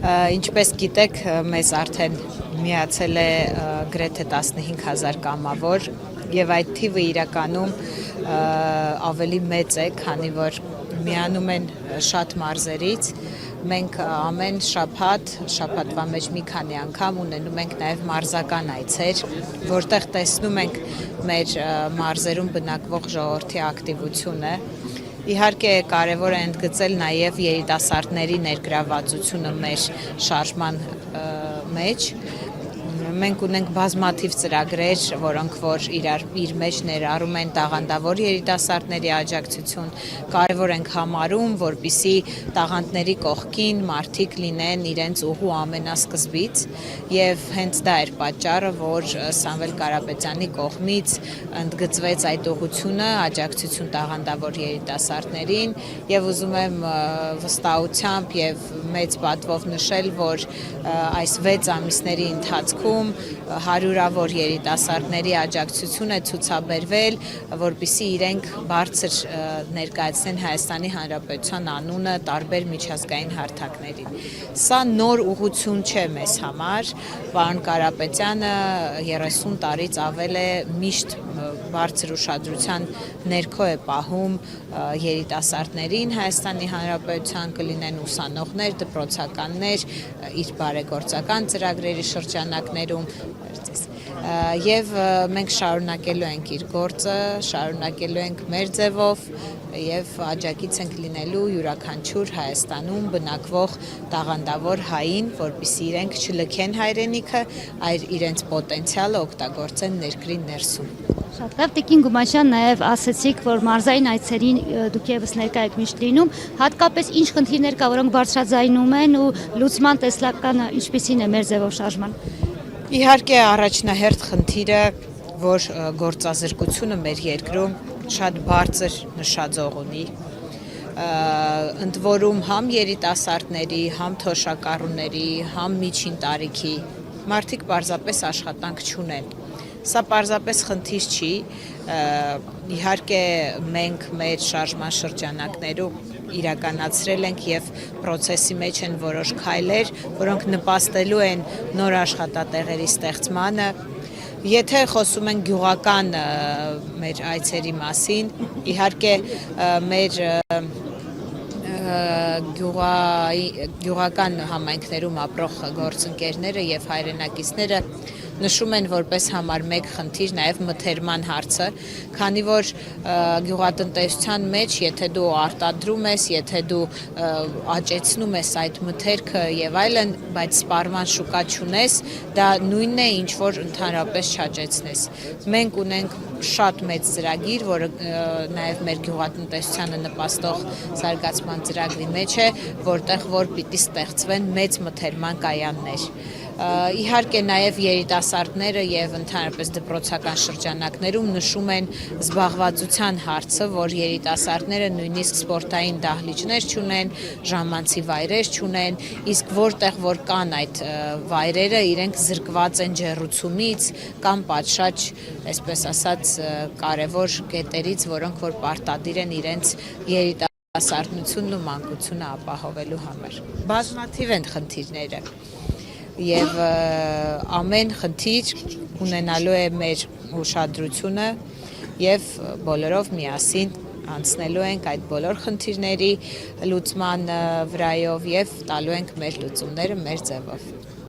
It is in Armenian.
Ինչպես գիտեք, մեզ արդեն միացել է գրեթե 15,000 կամավոր եւ այդ թիվը իրականում ավելի մեծ է, քանի որ միանում են շատ մարզերից։ Մենք ամեն շաբաթվա մեջ մի քանի անգամ ունենում ենք նաև մարզական այցեր, որտեղ տեսնում ենք մեր մարզերում բնակվող ժողովրդի ակտիվությունը։ Իհարկե կարևոր է ընդգծել նաև երիտասարդների ներգրավվածությունը մեր շարժման մեջ։ Մենք ունենք բազմաթիվ ծրագրեր, որոնք որ իր մեջ ներառում են տաղանդավոր երիտասարդների աջակցություն, կարևոր ենք համարում, որպեսզի տաղանդների կողքին մարդիկ լինեն իրենց ուղու ամենասկզբից, եւ հենց դա էր պատճառը, որ Սամվել Կարապետյանի կողմից ընդգծվեց այդ ուղղությունը, աջակցություն տաղանդավոր երիտասարդներին, եւ ուզում եմ վստահությամբ եւ մեծ պատվով նշել, որ այս 6 ամիսների ընթացքում հարյուրավոր երիտասարդների աջակցություն է ցուցաբերվել, որպեսզի իրենք բարձր ներկայացնեն Հայաստանի Հանրապետության անունը տարբեր միջազգային հարթակներին։ Սա նոր ուղղություն չէ մեզ համար, պարոն Կարապետյանը 30 տարից ավել է միշտ բարձր ուշադրության ներքո է պահում երիտասարդներին Հայաստանի Հանրապետության, կլինեն ուսանողներ, դպրոցականներ, իր բարեգործական ծրագրերի շրջանակներում, եւ մենք շարունակելու ենք իր գործը, շարունակելու ենք մեր ձևով եւ աջակից ենք լինելու յուրաքանչյուր Հայաստանում բնակվող տաղանդավոր հային, որպեսզի իրենք չլքեն հայրենիքը, այլ իրենց պոտենցիալը օգտագործեն ներքրի ներսում։ Շատ լավ, Տիկին Գումաշյան, նաև ասացիք, որ մարզային այցերին դուք եւս ներկա եք միշտ լինում, հատկապես ինչ խնդիրներ կա, որոնք բարձրաձայնում են ու լուծման տեսլականը ինչպիսին է մեր ձևով շարժման։ Իհարկե առաջնահերթ խնդիրը, որ գործազրկությունը մեր երկրում շատ բարձր նշաձող ունի, ընդ որում համ երիտասարդների, համ թոշակառուների, համ միջին տարիքի մարդիկ պարզապես աշխատանք չունեն։ Սա պարզապես խնդիր չի, իհարկե մենք մեր շարժման շրջանակներում իրականացրել ենք եւ պրոցեսի մեջ են որոշ քայլեր, որոնք նպաստելու են նոր աշխատատեղերի ստեղծմանը։ Եթե խոսում ենք գյուղական մեր այցերի մասին, իհարկե մեր գյուղական համայնքներում ապրող գործընկերները եւ հայրենակիցները նշում են որպես համար մեկ խնդիր նաև մթերման հարցը, քանի որ գյուղատնտեսության մեջ, եթե դու արտադրում ես, եթե դու աճեցնում ես այդ մթերքը եւ այլն, բայց սպառման շուկա չունես, դա նույնն է, ինչ որ ընդհանրապես չաճեցնես։ Մենք ունենք շատ մեծ ծրագիր, որը նաև մեր գյուղատնտեսությանը նպաստող զարգացման ծրագրի մեջ է, որտեղ որ պիտի ստեղծվեն մեծ մթերման կայաններ։ Իհարկե նաև երիտասարդները եւ ընդհանրապես դպրոցական շրջանակներում նշում են զբաղվածության հարցը, որ երիտասարդները նույնիսկ սպորտային դահլիճներ չունեն, ժամանցի վայրեր չունեն, իսկ որտեղ որ կան այդ վայրերը, իրենք զրկված են ջեռուցումից կամ պատշաճ, այսպես ասած, կարևոր կետերից, որոնք որ պարտադիր են իրենց երիտասարդությունն ու մանկությունը ապահովելու համար։ Բազմաթիվ են խնդիրները։ Եվ ամեն խնդիր ունենալու է մեր ուշադրությունը եւ բոլորով միասին անցնելու ենք այդ բոլոր խնդիրների լուծման վրայով եւ տալու ենք մեր լուծումները մեր ձևով։